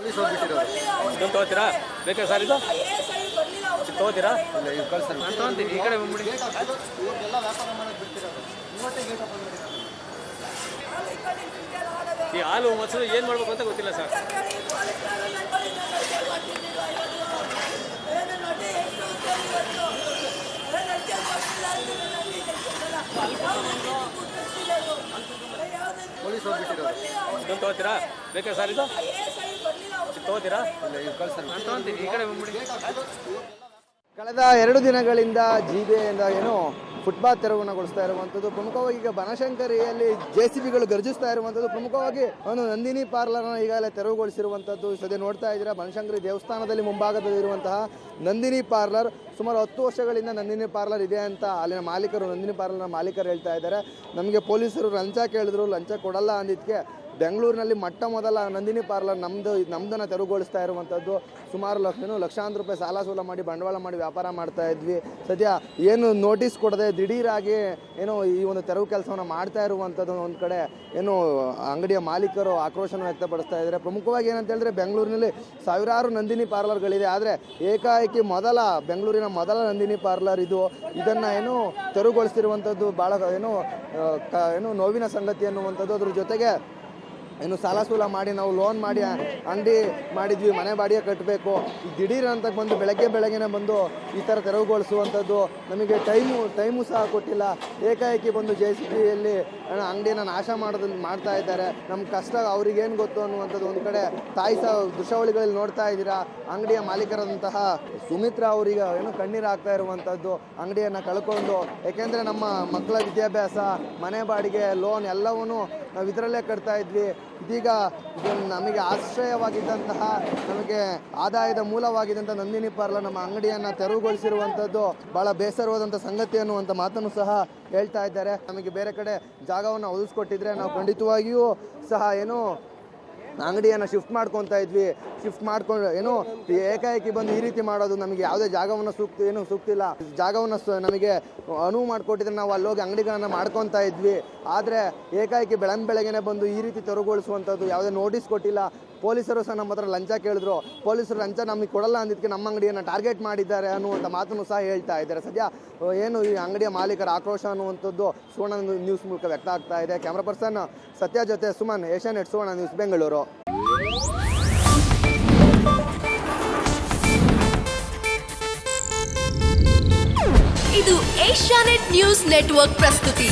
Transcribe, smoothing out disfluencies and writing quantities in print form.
Police ಹೋಗ್ಬಿಟ್ಟಿರೋದು. ಇದೊಂದು ತೊಗೋತೀರಾ? ಬೇಕಾ sir ಇದು ತೊಗೋತೀರಾ? ಇದು ಕಳ್ಸರ್ ನಾನು ತೊಗೊಂತೀನಿ. ಈ ಕಡೆ ಬಂದ್ಬಿಡಿ. ಇವ್ರಿಗೆಲ್ಲ ವ್ಯಾಪಾರ ಮಾಡೋದು ಬಿಡ್ತಿರೋದು. ಇವತ್ತೇ ಗೇಟ್ ಓಪನ್ ಮಾಡಿರೋದು. ಈ ಹಾಲು ಮೊಸರು ಏನು ಮಾಡ್ಬೇಕು ಅಂತ ಗೊತ್ತಿಲ್ಲ ಸರ್. ಪೊಲೀಸ್ ಹೋಗ್ಬಿಟ್ಟಿರೋದು. ಇದೊಂದು ತೊಗೋತೀರಾ? ಬೇಕಾ ಸರ್ ಇದು ತೊಗೋತೀರಾ? ಇದು ಕಳ್ಸರ್ ನಾನು ತೊಗೊಂತೀನಿ. ಈ ಕಡೆ ಬಂದ್ಬಿಡಿ. ಕಳೆದ 2 ದಿನಗಳಿಂದ ಜಿಬೆಯಿಂದ ಏನು ಫುಟ್ಪಾತ್ ತೆರವುಗೊಳಿಸ್ತಾ ಇರುವಂಥದ್ದು, ಪ್ರಮುಖವಾಗಿ ಈಗ ಬನಶಂಕರಿಯಲ್ಲಿ JCBಗಳು ಗರ್ಜಿಸ್ತಾ ಇರುವಂಥದ್ದು, ಪ್ರಮುಖವಾಗಿ ಒಂದು ನಂದಿನಿ ಪಾರ್ಲರ್ನ ಈಗಾಗಲೇ ತೆರವುಗೊಳಿಸಿರುವಂಥದ್ದು. ಸದ್ಯ ನೋಡ್ತಾ ಇದ್ದೀರಾ, ಬನಶಂಕರಿ ದೇವಸ್ಥಾನದಲ್ಲಿ ಮುಂಭಾಗದಲ್ಲಿರುವಂತಹ ನಂದಿನಿ ಪಾರ್ಲರ್ ಸುಮಾರು 10 ವರ್ಷಗಳಿಂದ ನಂದಿನಿ ಪಾರ್ಲರ್ ಇದೆ ಅಂತ ಅಲ್ಲಿನ ಮಾಲೀಕರು, ನಂದಿನಿ ಪಾರ್ಲರ್ನ ಮಾಲೀಕರು ಹೇಳ್ತಾ ಇದ್ದಾರೆ. ನಮಗೆ ಪೊಲೀಸರು ಲಂಚ ಕೇಳಿದ್ರು, ಲಂಚ ಕೊಡಲ್ಲ ಅಂದಿದ್ದಕ್ಕೆ ಬೆಂಗಳೂರಿನಲ್ಲಿ ಮೊಟ್ಟ ಮೊದಲ ನಂದಿನಿ ಪಾರ್ಲರ್ ನಮ್ಮದನ್ನು ತೆರವುಗೊಳಿಸ್ತಾ ಇರುವಂಥದ್ದು. ಸುಮಾರು ಲಕ್ಷಾಂತರ ರೂಪಾಯಿ ಸಾಲ ಸೂಲ ಮಾಡಿ ಬಂಡವಾಳ ಮಾಡಿ ವ್ಯಾಪಾರ ಮಾಡ್ತಾ ಇದ್ವಿ. ಸದ್ಯ ಏನು ನೋಟಿಸ್ ಕೊಡದೆ ದಿಢೀರಾಗಿ ಏನೋ ಈ ಒಂದು ತೆರವು ಕೆಲಸವನ್ನು ಮಾಡ್ತಾ ಇರುವಂಥದ್ದು ಒಂದು ಕಡೆ ಏನು ಅಂಗಡಿಯ ಮಾಲೀಕರು ಆಕ್ರೋಶನ ವ್ಯಕ್ತಪಡಿಸ್ತಾ ಇದ್ದಾರೆ. ಪ್ರಮುಖವಾಗಿ ಏನಂತ ಹೇಳಿದ್ರೆ, ಬೆಂಗಳೂರಿನಲ್ಲಿ ಸಾವಿರಾರು ನಂದಿನಿ ಪಾರ್ಲರ್ಗಳಿದೆ, ಆದರೆ ಏಕಾಏಕಿ ಬೆಂಗಳೂರಿನ ಮೊದಲ ನಂದಿನಿ ಪಾರ್ಲರ್ ಇದು. ಇದನ್ನು ಏನು ತೆರವುಗೊಳಿಸ್ತಿರುವಂಥದ್ದು ಭಾಳ ಏನು ನೋವಿನ ಸಂಗತಿ ಅನ್ನುವಂಥದ್ದು. ಅದ್ರ ಜೊತೆಗೆ ಏನು ಸಾಲ ಸೂಲ ಮಾಡಿ ನಾವು ಲೋನ್ ಮಾಡಿ ಅಂಗಡಿ ಮಾಡಿದ್ವಿ, ಮನೆ ಬಾಡಿಗೆ ಕಟ್ಟಬೇಕು, ದಿಢೀರ್ ಅಂತ ಬಂದು ಬೆಳಗ್ಗೆನೇ ಬಂದು ಈ ಥರ ತೆರವುಗೊಳಿಸುವಂಥದ್ದು. ನಮಗೆ ಟೈಮು ಸಹ ಕೊಟ್ಟಿಲ್ಲ. ಏಕಾಏಕಿ ಬಂದು JCBಯಲ್ಲಿ ಅಂಗಡಿನ ನಾಶ ಮಾಡ್ತಾ ಇದ್ದಾರೆ. ನಮ್ಮ ಕಷ್ಟ ಅವ್ರಿಗೇನು ಗೊತ್ತು ಅನ್ನುವಂಥದ್ದು ಒಂದು ಕಡೆ ತಾಯಿ ಸಹ ದೃಶ್ಯಾವಳಿಗಳಲ್ಲಿ ನೋಡ್ತಾ ಇದ್ದೀರಾ. ಅಂಗಡಿಯ ಮಾಲೀಕರಾದಂತಹ ಸುಮಿತ್ರಾ ಅವರಿಗೆ ಏನು ಕಣ್ಣೀರು ಆಗ್ತಾ ಇರುವಂಥದ್ದು, ಅಂಗಡಿಯನ್ನು ಕಳ್ಕೊಂಡು. ಏಕೆಂದರೆ ನಮ್ಮ ಮಕ್ಕಳ ವಿದ್ಯಾಭ್ಯಾಸ, ಮನೆ ಬಾಡಿಗೆ, ಲೋನ್ ಎಲ್ಲವನ್ನೂ ನಾವು ಇದರಲ್ಲೇ ಕಟ್ತಾ ಇದ್ವಿ. ಇದೀಗ ನಮಗೆ ಆಶ್ರಯವಾಗಿದ್ದಂತಹ, ನಮಗೆ ಆದಾಯದ ಮೂಲವಾಗಿದ್ದಂಥ ನಂದಿನಿ ಪಾರ್ಲರ್ ನಮ್ಮ ಅಂಗಡಿಯನ್ನು ತೆರವುಗೊಳಿಸಿರುವಂಥದ್ದು ಭಾಳ ಬೇಸರವಾದಂಥ ಸಂಗತಿ ಅನ್ನುವಂಥ ಮಾತನ್ನು ಸಹ ಹೇಳ್ತಾ ಇದ್ದಾರೆ. ನಮಗೆ ಬೇರೆ ಕಡೆ ಜಾಗವನ್ನು ಒದಗಿಸ್ಕೊಟ್ಟಿದ್ರೆ ನಾವು ಖಂಡಿತವಾಗಿಯೂ ಸಹ ಏನು ಅಂಗಡಿಯನ್ನು ಶಿಫ್ಟ್ ಮಾಡ್ಕೊತಾ ಇದ್ವಿ. ಶಿಫ್ಟ್ ಮಾಡ್ಕೊಂಡು ಏನು ಏಕಾಏಕಿ ಬಂದು ಈ ರೀತಿ ಮಾಡೋದು, ನಮಗೆ ಯಾವುದೇ ಜಾಗವನ್ನು ಸೂಕ್ತಿಲ್ಲ. ಜಾಗವನ್ನು ನಮಗೆ ಅನುವು ಮಾಡಿಕೊಟ್ಟಿದ್ರೆ ನಾವು ಅಲ್ಲೋಗಿ ಅಂಗಡಿಗಳನ್ನು ಮಾಡ್ಕೊತಾ ಇದ್ವಿ. ಆದರೆ ಏಕಾಏಕಿ ಬೆಳಗ್ಗೆನೇ ಬಂದು ಈ ರೀತಿ ತೆರವುಗೊಳಿಸುವಂಥದ್ದು, ಯಾವುದೇ ನೋಟಿಸ್ ಕೊಟ್ಟಿಲ್ಲ. ಪೊಲೀಸರು ಸಹ ನಮ್ಮ ಹತ್ರ ಲಂಚ ಕೇಳಿದ್ರು, ಪೊಲೀಸರು ಲಂಚ ನಮಗೆ ಕೊಡಲ್ಲ ಅಂದಿದ್ದಕ್ಕೆ ನಮ್ಮ ಅಂಗಡಿಯನ್ನು ಟಾರ್ಗೆಟ್ ಮಾಡಿದ್ದಾರೆ ಅನ್ನುವಂಥ ಮಾತನ್ನು ಸಹ ಹೇಳ್ತಾ ಇದ್ದಾರೆ. ಸದ್ಯ ಏನು ಈ ಅಂಗಡಿಯ ಮಾಲೀಕರ ಆಕ್ರೋಶ ಅನ್ನುವಂಥದ್ದು ಸುವರ್ಣ ನ್ಯೂಸ್ ಮೂಲಕ ವ್ಯಕ್ತ ಆಗ್ತಾ ಇದೆ. ಕ್ಯಾಮ್ರಾ ಪರ್ಸನ್ ಸತ್ಯ ಜೊತೆ ಸುಮನ್, ಏಷ್ಯಾನೆಟ್ ಸುವರ್ಣ ನ್ಯೂಸ್, ಬೆಂಗಳೂರು. ಇದು ಏಷ್ಯಾನೆಟ್ ನ್ಯೂಸ್ ನೆಟ್ವರ್ಕ್ ಪ್ರಸ್ತುತಿ.